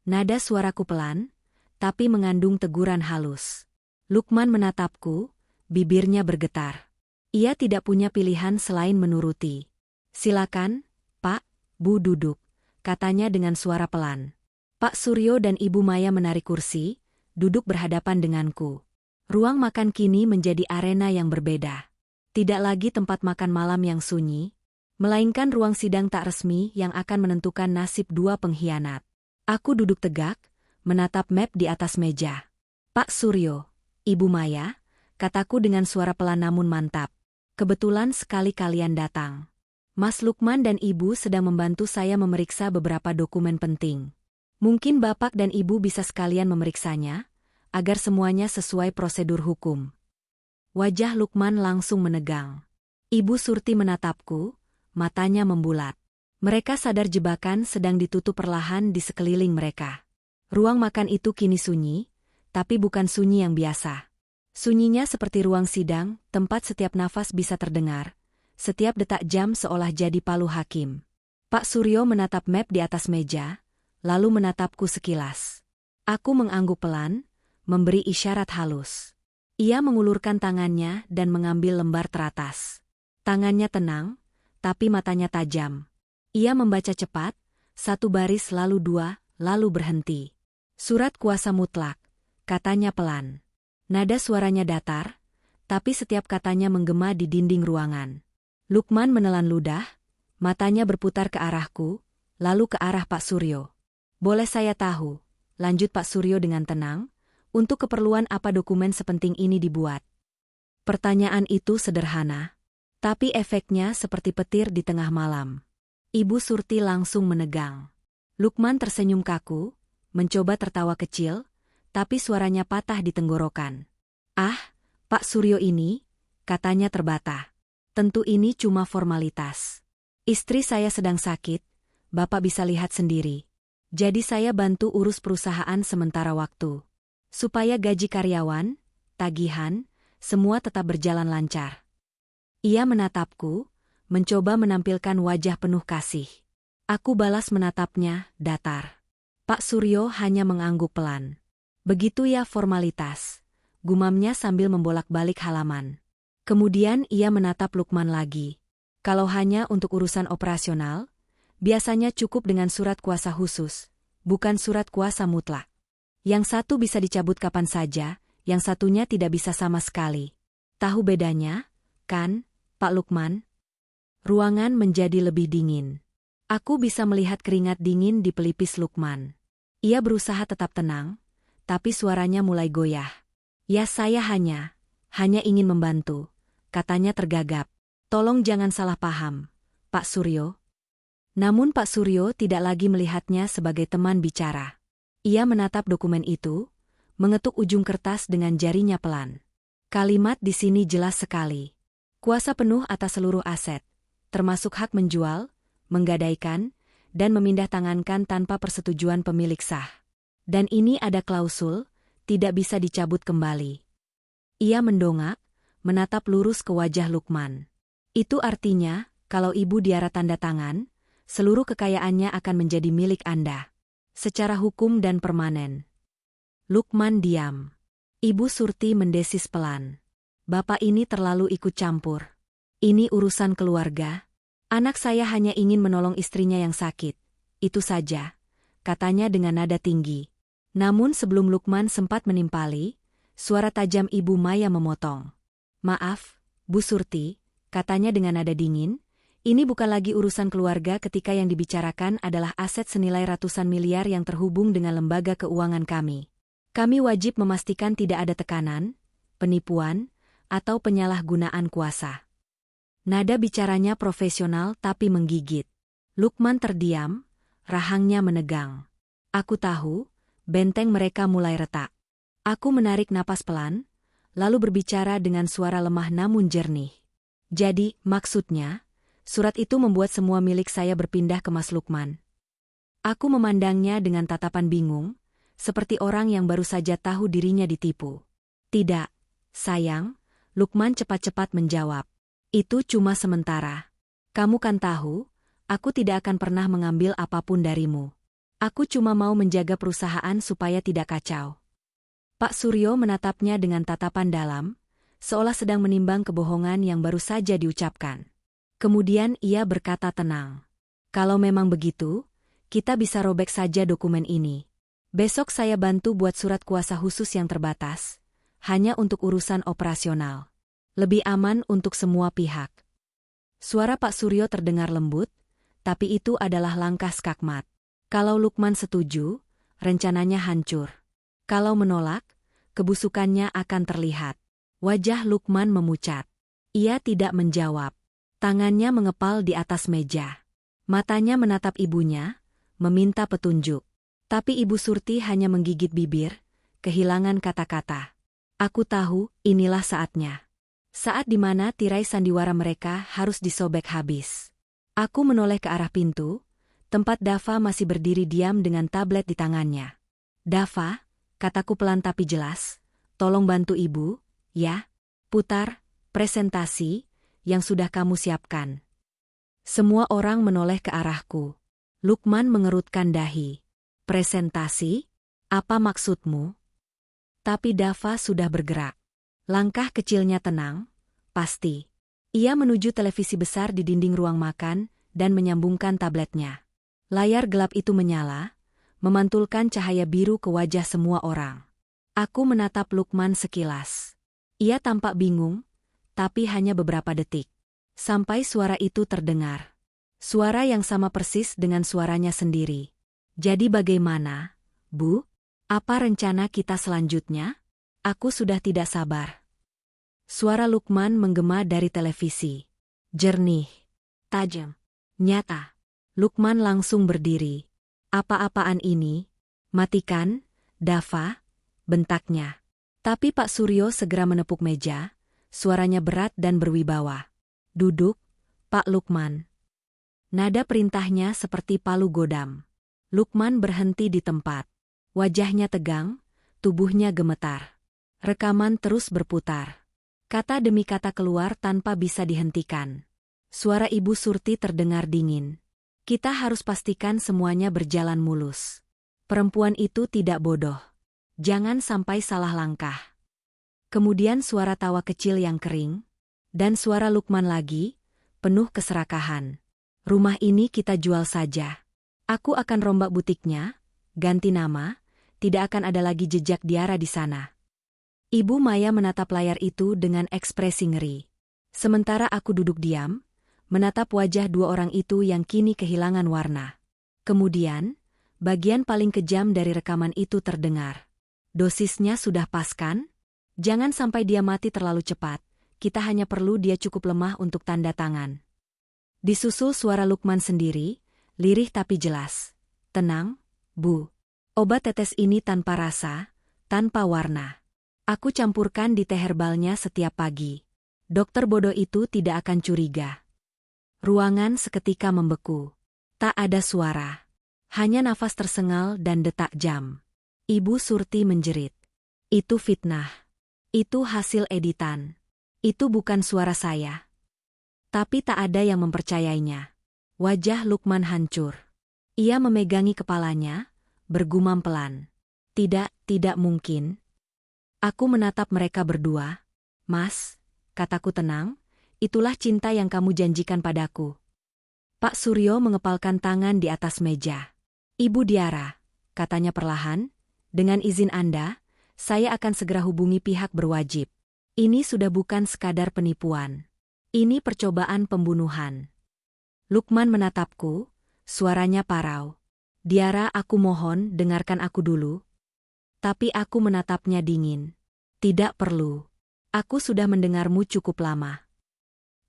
Nada suaraku pelan, tapi mengandung teguran halus. Lukman menatapku, bibirnya bergetar. Ia tidak punya pilihan selain menuruti. "Silakan, Pak, Bu duduk," katanya dengan suara pelan. Pak Suryo dan Ibu Maya menarik kursi, duduk berhadapan denganku. Ruang makan kini menjadi arena yang berbeda. Tidak lagi tempat makan malam yang sunyi, melainkan ruang sidang tak resmi yang akan menentukan nasib dua pengkhianat. Aku duduk tegak, menatap map di atas meja. Pak Suryo, Ibu Maya, kataku dengan suara pelan namun mantap. Kebetulan sekali kalian datang. Mas Lukman dan Ibu sedang membantu saya memeriksa beberapa dokumen penting. Mungkin Bapak dan Ibu bisa sekalian memeriksanya, agar semuanya sesuai prosedur hukum. Wajah Lukman langsung menegang. Ibu Surti menatapku, matanya membulat. Mereka sadar jebakan sedang ditutup perlahan di sekeliling mereka. Ruang makan itu kini sunyi, tapi bukan sunyi yang biasa. Sunyinya seperti ruang sidang, tempat setiap nafas bisa terdengar, setiap detak jam seolah jadi palu hakim. Pak Suryo menatap map di atas meja, lalu menatapku sekilas. Aku mengangguk pelan, memberi isyarat halus. Ia mengulurkan tangannya dan mengambil lembar teratas. Tangannya tenang, tapi matanya tajam. Ia membaca cepat, satu baris lalu dua, lalu berhenti. Surat kuasa mutlak, katanya pelan. Nada suaranya datar, tapi setiap katanya menggema di dinding ruangan. Lukman menelan ludah, matanya berputar ke arahku, lalu ke arah Pak Suryo. Boleh saya tahu, lanjut Pak Suryo dengan tenang, untuk keperluan apa dokumen sepenting ini dibuat? Pertanyaan itu sederhana, tapi efeknya seperti petir di tengah malam. Ibu Surti langsung menegang. Lukman tersenyum kaku, mencoba tertawa kecil, tapi suaranya patah di tenggorokan. Ah, Pak Suryo ini, katanya terbata. Tentu ini cuma formalitas. Istri saya sedang sakit, Bapak bisa lihat sendiri. Jadi saya bantu urus perusahaan sementara waktu. Supaya gaji karyawan, tagihan, semua tetap berjalan lancar. Ia menatapku, mencoba menampilkan wajah penuh kasih. Aku balas menatapnya, datar. Pak Suryo hanya mengangguk pelan. Begitu ya formalitas, gumamnya sambil membolak-balik halaman. Kemudian ia menatap Lukman lagi. Kalau hanya untuk urusan operasional, biasanya cukup dengan surat kuasa khusus, bukan surat kuasa mutlak. Yang satu bisa dicabut kapan saja, yang satunya tidak bisa sama sekali. Tahu bedanya, kan, Pak Lukman? Ruangan menjadi lebih dingin. Aku bisa melihat keringat dingin di pelipis Lukman. Ia berusaha tetap tenang, tapi suaranya mulai goyah. Ya saya hanya ingin membantu, katanya tergagap. Tolong jangan salah paham, Pak Suryo. Namun Pak Suryo tidak lagi melihatnya sebagai teman bicara. Ia menatap dokumen itu, mengetuk ujung kertas dengan jarinya pelan. Kalimat di sini jelas sekali. Kuasa penuh atas seluruh aset, termasuk hak menjual, menggadaikan, dan memindahtangankan tanpa persetujuan pemilik sah. Dan ini ada klausul, tidak bisa dicabut kembali. Ia mendongak, menatap lurus ke wajah Lukman. Itu artinya, kalau Ibu Diara tanda tangan, seluruh kekayaannya akan menjadi milik Anda. Secara hukum dan permanen. Lukman diam. Ibu Surti mendesis pelan. Bapak ini terlalu ikut campur. Ini urusan keluarga. Anak saya hanya ingin menolong istrinya yang sakit. Itu saja, katanya dengan nada tinggi. Namun sebelum Lukman sempat menimpali, suara tajam Ibu Maya memotong. Maaf, Bu Surti, katanya dengan nada dingin, ini bukan lagi urusan keluarga ketika yang dibicarakan adalah aset senilai ratusan miliar yang terhubung dengan lembaga keuangan kami. Kami wajib memastikan tidak ada tekanan, penipuan, atau penyalahgunaan kuasa. Nada bicaranya profesional tapi menggigit. Lukman terdiam, rahangnya menegang. Aku tahu, benteng mereka mulai retak. Aku menarik napas pelan, lalu berbicara dengan suara lemah namun jernih. Jadi, maksudnya, surat itu membuat semua milik saya berpindah ke Mas Lukman. Aku memandangnya dengan tatapan bingung, seperti orang yang baru saja tahu dirinya ditipu. Tidak, sayang, Lukman cepat-cepat menjawab. Itu cuma sementara. Kamu kan tahu, aku tidak akan pernah mengambil apapun darimu. Aku cuma mau menjaga perusahaan supaya tidak kacau. Pak Suryo menatapnya dengan tatapan dalam, seolah sedang menimbang kebohongan yang baru saja diucapkan. Kemudian ia berkata tenang. Kalau memang begitu, kita bisa robek saja dokumen ini. Besok saya bantu buat surat kuasa khusus yang terbatas, hanya untuk urusan operasional. Lebih aman untuk semua pihak. Suara Pak Suryo terdengar lembut, tapi itu adalah langkah skakmat. Kalau Lukman setuju, rencananya hancur. Kalau menolak, kebusukannya akan terlihat. Wajah Lukman memucat. Ia tidak menjawab. Tangannya mengepal di atas meja. Matanya menatap ibunya, meminta petunjuk. Tapi Ibu Surti hanya menggigit bibir, kehilangan kata-kata. Aku tahu, inilah saatnya. Saat di mana tirai sandiwara mereka harus disobek habis. Aku menoleh ke arah pintu, tempat Dava masih berdiri diam dengan tablet di tangannya. Dava, kataku pelan tapi jelas, tolong bantu ibu, ya. Putar presentasi yang sudah kamu siapkan. Semua orang menoleh ke arahku. Lukman mengerutkan dahi. Presentasi? Apa maksudmu? Tapi Dava sudah bergerak. Langkah kecilnya tenang, pasti. Ia menuju televisi besar di dinding ruang makan dan menyambungkan tabletnya. Layar gelap itu menyala, memantulkan cahaya biru ke wajah semua orang. Aku menatap Lukman sekilas. Ia tampak bingung, tapi hanya beberapa detik. Sampai suara itu terdengar. Suara yang sama persis dengan suaranya sendiri. Jadi bagaimana, Bu? Apa rencana kita selanjutnya? Aku sudah tidak sabar. Suara Lukman menggema dari televisi. Jernih, tajam, nyata. Lukman langsung berdiri. Apa-apaan ini? Matikan, Dava, bentaknya. Tapi Pak Suryo segera menepuk meja, suaranya berat dan berwibawa. Duduk, Pak Lukman. Nada perintahnya seperti palu godam. Lukman berhenti di tempat. Wajahnya tegang, tubuhnya gemetar. Rekaman terus berputar. Kata demi kata keluar tanpa bisa dihentikan. Suara Ibu Surti terdengar dingin. Kita harus pastikan semuanya berjalan mulus. Perempuan itu tidak bodoh. Jangan sampai salah langkah. Kemudian suara tawa kecil yang kering. Dan suara Lukman lagi, penuh keserakahan. Rumah ini kita jual saja. Aku akan rombak butiknya, ganti nama, tidak akan ada lagi jejak Diara di sana. Ibu Maya menatap layar itu dengan ekspresi ngeri. Sementara aku duduk diam, menatap wajah dua orang itu yang kini kehilangan warna. Kemudian, bagian paling kejam dari rekaman itu terdengar. Dosisnya sudah pas kan? Jangan sampai dia mati terlalu cepat, kita hanya perlu dia cukup lemah untuk tanda tangan. Disusul suara Lukman sendiri, lirih tapi jelas. Tenang, Bu. Obat tetes ini tanpa rasa, tanpa warna. Aku campurkan di teh herbalnya setiap pagi. Dokter bodoh itu tidak akan curiga. Ruangan seketika membeku. Tak ada suara. Hanya nafas tersengal dan detak jam. Ibu Surti menjerit. Itu fitnah. Itu hasil editan. Itu bukan suara saya. Tapi tak ada yang mempercayainya. Wajah Lukman hancur. Ia memegangi kepalanya, bergumam pelan. Tidak mungkin. Aku menatap mereka berdua. Mas, kataku tenang, itulah cinta yang kamu janjikan padaku. Pak Suryo mengepalkan tangan di atas meja. Ibu Diara, katanya perlahan, dengan izin Anda, saya akan segera hubungi pihak berwajib. Ini sudah bukan sekadar penipuan. Ini percobaan pembunuhan. Lukman menatapku, suaranya parau. Diara, aku mohon, dengarkan aku dulu. Tapi aku menatapnya dingin. Tidak perlu. Aku sudah mendengarmu cukup lama.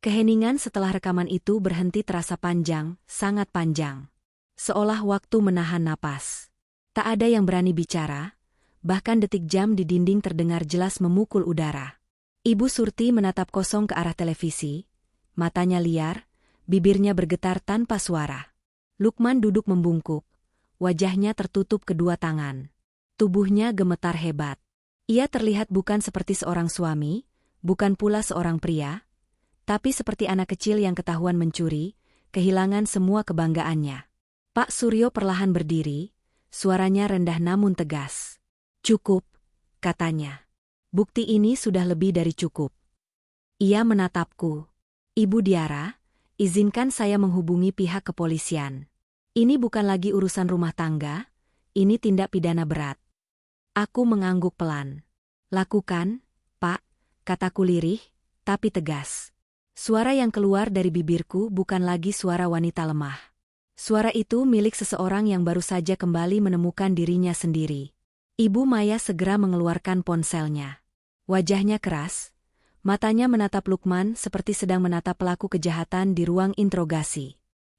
Keheningan setelah rekaman itu berhenti terasa panjang, sangat panjang. Seolah waktu menahan napas. Tak ada yang berani bicara, bahkan detik jam di dinding terdengar jelas memukul udara. Ibu Surti menatap kosong ke arah televisi, matanya liar, bibirnya bergetar tanpa suara. Lukman duduk membungkuk, wajahnya tertutup kedua tangan. Tubuhnya gemetar hebat. Ia terlihat bukan seperti seorang suami, bukan pula seorang pria, tapi seperti anak kecil yang ketahuan mencuri, kehilangan semua kebanggaannya. Pak Suryo perlahan berdiri, suaranya rendah namun tegas. Cukup, katanya. Bukti ini sudah lebih dari cukup. Ia menatapku. Ibu Diara, izinkan saya menghubungi pihak kepolisian. Ini bukan lagi urusan rumah tangga, ini tindak pidana berat. Aku mengangguk pelan. Lakukan, Pak, kataku lirih, tapi tegas. Suara yang keluar dari bibirku bukan lagi suara wanita lemah. Suara itu milik seseorang yang baru saja kembali menemukan dirinya sendiri. Ibu Maya segera mengeluarkan ponselnya. Wajahnya keras, matanya menatap Lukman seperti sedang menatap pelaku kejahatan di ruang interogasi.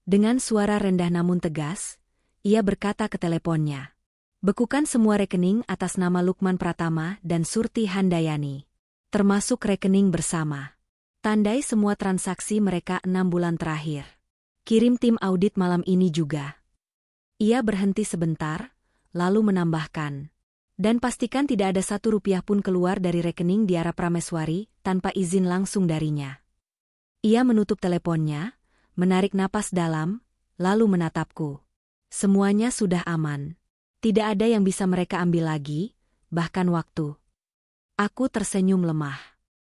Dengan suara rendah namun tegas, ia berkata ke teleponnya. Bekukan semua rekening atas nama Lukman Pratama dan Surti Handayani. Termasuk rekening bersama. Tandai semua transaksi mereka 6 bulan terakhir. Kirim tim audit malam ini juga. Ia berhenti sebentar, lalu menambahkan. Dan pastikan tidak ada 1 rupiah pun keluar dari rekening Diara Prameswari tanpa izin langsung darinya. Ia menutup teleponnya, menarik napas dalam, lalu menatapku. Semuanya sudah aman. Tidak ada yang bisa mereka ambil lagi, bahkan waktu. Aku tersenyum lemah.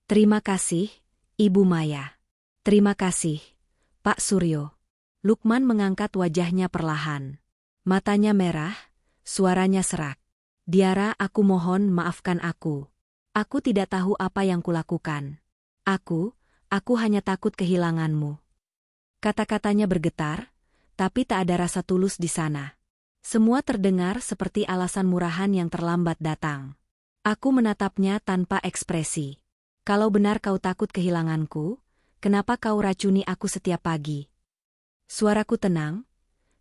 Terima kasih, Ibu Maya. Terima kasih, Pak Suryo. Lukman mengangkat wajahnya perlahan. Matanya merah, suaranya serak. Diara, aku mohon maafkan aku. Aku tidak tahu apa yang kulakukan. Aku hanya takut kehilanganmu. Kata-katanya bergetar, tapi tak ada rasa tulus di sana. Semua terdengar seperti alasan murahan yang terlambat datang. Aku menatapnya tanpa ekspresi. Kalau benar kau takut kehilanganku, kenapa kau racuni aku setiap pagi? Suaraku tenang,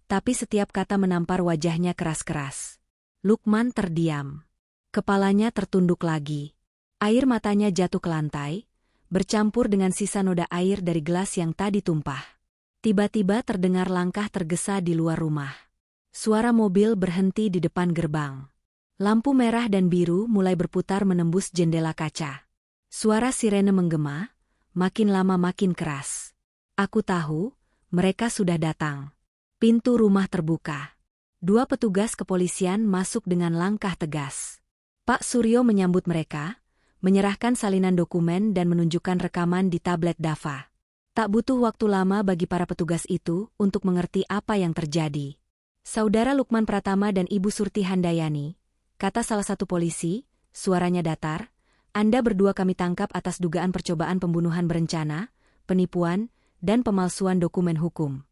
tapi setiap kata menampar wajahnya keras-keras. Lukman terdiam. Kepalanya tertunduk lagi. Air matanya jatuh ke lantai, bercampur dengan sisa noda air dari gelas yang tadi tumpah. Tiba-tiba terdengar langkah tergesa di luar rumah. Suara mobil berhenti di depan gerbang. Lampu merah dan biru mulai berputar menembus jendela kaca. Suara sirene menggema, makin lama makin keras. Aku tahu, mereka sudah datang. Pintu rumah terbuka. 2 petugas kepolisian masuk dengan langkah tegas. Pak Suryo menyambut mereka, menyerahkan salinan dokumen dan menunjukkan rekaman di tablet Dava. Tak butuh waktu lama bagi para petugas itu untuk mengerti apa yang terjadi. Saudara Lukman Pratama dan Ibu Surti Handayani, kata salah satu polisi, suaranya datar, Anda berdua kami tangkap atas dugaan percobaan pembunuhan berencana, penipuan, dan pemalsuan dokumen hukum.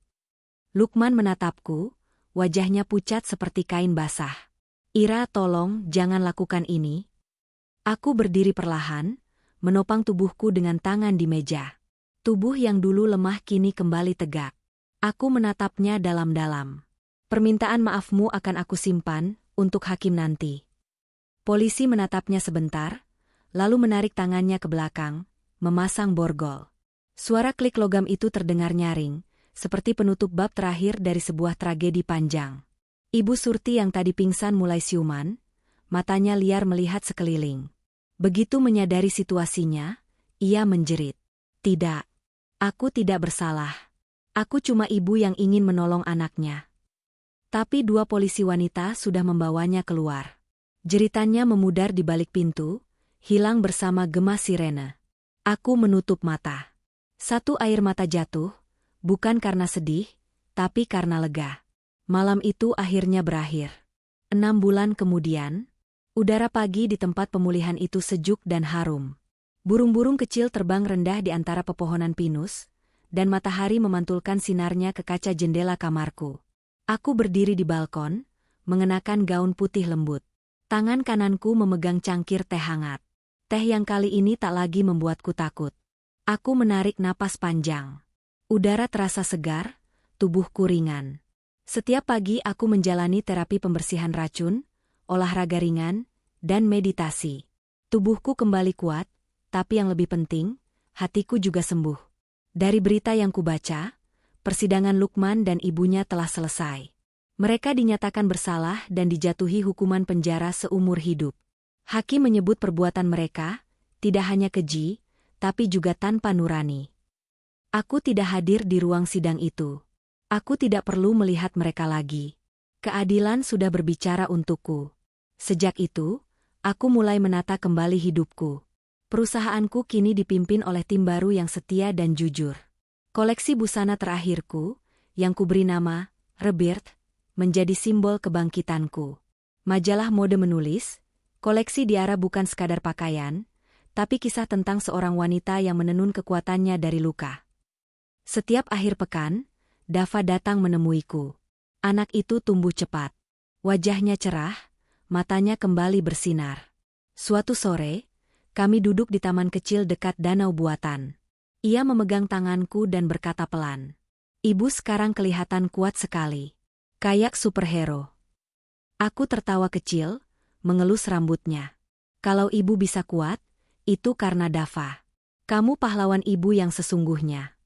Lukman menatapku, wajahnya pucat seperti kain basah. Ira, tolong jangan lakukan ini. Aku berdiri perlahan, menopang tubuhku dengan tangan di meja. Tubuh yang dulu lemah kini kembali tegak. Aku menatapnya dalam-dalam. Permintaan maafmu akan aku simpan, untuk hakim nanti. Polisi menatapnya sebentar, lalu menarik tangannya ke belakang, memasang borgol. Suara klik logam itu terdengar nyaring, seperti penutup bab terakhir dari sebuah tragedi panjang. Ibu Surti yang tadi pingsan mulai siuman, matanya liar melihat sekeliling. Begitu menyadari situasinya, ia menjerit. Tidak, aku tidak bersalah. Aku cuma ibu yang ingin menolong anaknya. Tapi 2 polisi wanita sudah membawanya keluar. Jeritannya memudar di balik pintu, hilang bersama gema sirene. Aku menutup mata. 1 air mata jatuh, bukan karena sedih, tapi karena lega. Malam itu akhirnya berakhir. 6 bulan kemudian, udara pagi di tempat pemulihan itu sejuk dan harum. Burung-burung kecil terbang rendah di antara pepohonan pinus, dan matahari memantulkan sinarnya ke kaca jendela kamarku. Aku berdiri di balkon, mengenakan gaun putih lembut. Tangan kananku memegang cangkir teh hangat. Teh yang kali ini tak lagi membuatku takut. Aku menarik napas panjang. Udara terasa segar, tubuhku ringan. Setiap pagi aku menjalani terapi pembersihan racun, olahraga ringan, dan meditasi. Tubuhku kembali kuat, tapi yang lebih penting, hatiku juga sembuh. Dari berita yang kubaca, persidangan Lukman dan ibunya telah selesai. Mereka dinyatakan bersalah dan dijatuhi hukuman penjara seumur hidup. Hakim menyebut perbuatan mereka, tidak hanya keji, tapi juga tanpa nurani. Aku tidak hadir di ruang sidang itu. Aku tidak perlu melihat mereka lagi. Keadilan sudah berbicara untukku. Sejak itu, aku mulai menata kembali hidupku. Perusahaanku kini dipimpin oleh tim baru yang setia dan jujur. Koleksi busana terakhirku, yang kuberi nama Rebirth, menjadi simbol kebangkitanku. Majalah mode menulis, koleksi Diara bukan sekadar pakaian, tapi kisah tentang seorang wanita yang menenun kekuatannya dari luka. Setiap akhir pekan, Dava datang menemuiku. Anak itu tumbuh cepat. Wajahnya cerah, matanya kembali bersinar. Suatu sore, kami duduk di taman kecil dekat danau buatan. Ia memegang tanganku dan berkata pelan, "Ibu sekarang kelihatan kuat sekali. Kayak superhero." Aku tertawa kecil, mengelus rambutnya. "Kalau ibu bisa kuat, itu karena Dava. Kamu pahlawan ibu yang sesungguhnya."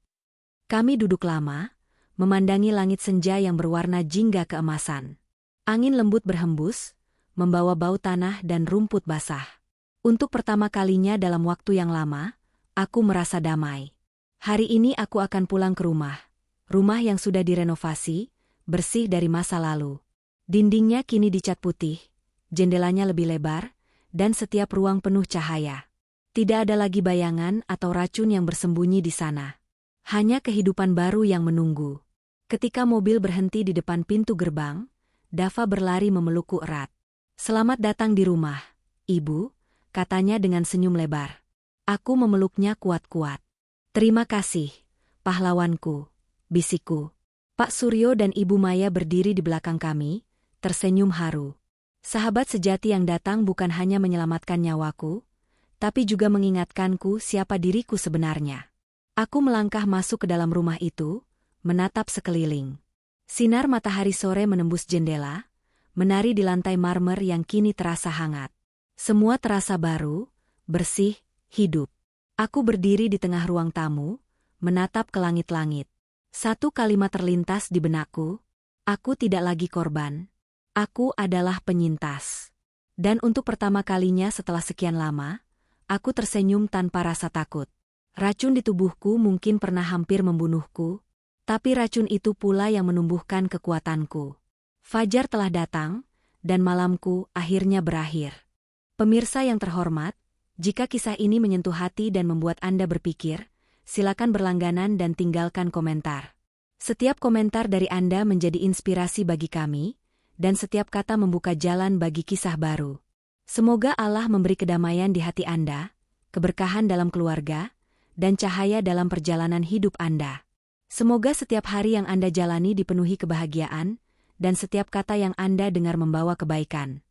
Kami duduk lama, memandangi langit senja yang berwarna jingga keemasan. Angin lembut berhembus, membawa bau tanah dan rumput basah. Untuk pertama kalinya dalam waktu yang lama, aku merasa damai. Hari ini aku akan pulang ke rumah yang sudah direnovasi, bersih dari masa lalu. Dindingnya kini dicat putih, jendelanya lebih lebar, dan setiap ruang penuh cahaya. Tidak ada lagi bayangan atau racun yang bersembunyi di sana. Hanya kehidupan baru yang menunggu. Ketika mobil berhenti di depan pintu gerbang, Dava berlari memelukku erat. "Selamat datang di rumah, Ibu," katanya dengan senyum lebar. Aku memeluknya kuat-kuat. "Terima kasih, pahlawanku," bisikku. Pak Suryo dan Ibu Maya berdiri di belakang kami, tersenyum haru. Sahabat sejati yang datang bukan hanya menyelamatkan nyawaku, tapi juga mengingatkanku siapa diriku sebenarnya. Aku melangkah masuk ke dalam rumah itu, menatap sekeliling. Sinar matahari sore menembus jendela, menari di lantai marmer yang kini terasa hangat. Semua terasa baru, bersih, hidup. Aku berdiri di tengah ruang tamu, menatap ke langit-langit. Satu kalimat terlintas di benakku, aku tidak lagi korban. Aku adalah penyintas. Dan untuk pertama kalinya setelah sekian lama, aku tersenyum tanpa rasa takut. Racun di tubuhku mungkin pernah hampir membunuhku, tapi racun itu pula yang menumbuhkan kekuatanku. Fajar telah datang, dan malamku akhirnya berakhir. Pemirsa yang terhormat, jika kisah ini menyentuh hati dan membuat Anda berpikir, silakan berlangganan dan tinggalkan komentar. Setiap komentar dari Anda menjadi inspirasi bagi kami, dan setiap kata membuka jalan bagi kisah baru. Semoga Allah memberi kedamaian di hati Anda, keberkahan dalam keluarga, dan cahaya dalam perjalanan hidup Anda. Semoga setiap hari yang Anda jalani dipenuhi kebahagiaan, dan setiap kata yang Anda dengar membawa kebaikan.